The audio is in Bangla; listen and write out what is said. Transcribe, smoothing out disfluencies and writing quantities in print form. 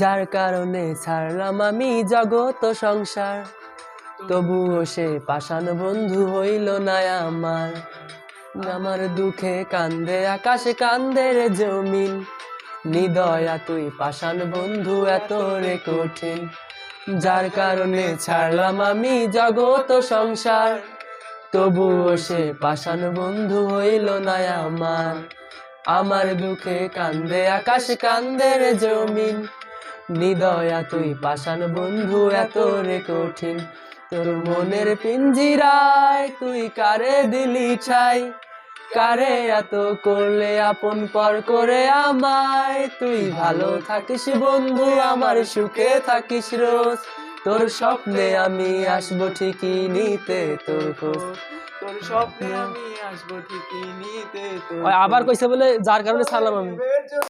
যার কারণে ছাড়লাম আমি জগৎ সংসার, তবুও সে পাষাণ বন্ধু হইল না আমার। আমার দুঃখে কান্দে আকাশ, কান্দে রে জমিন, নিদয়া তুই পাষাণ বন্ধু এত রে কঠিন। যার কারণে ছাড়লাম আমি জগৎ সংসার, তবুও সে পাষাণ বন্ধু হইল না আমার। আমার দুঃখে কান্দে আকাশ, কান্দে রে জমিন, নিদয়া তুই পাষাণ বন্ধু এত রে কঠিন। তোর মনের পিঞ্জিরায় তুই কারে দিলি ঠাই, কারে এত করলে আপন পর করে আমায়। তুই ভালো থাকিস বন্ধু, আমার সুখে থাকিস রোজ, তোর স্বপ্নে আমি আসবো ঠিকই নিতে তোর খোঁজ। তোর স্বপ্নে আমি আসবো ঠিকই নিতে তোর আবার কইছে বলে যার কারণে ছাড়লাম আমি।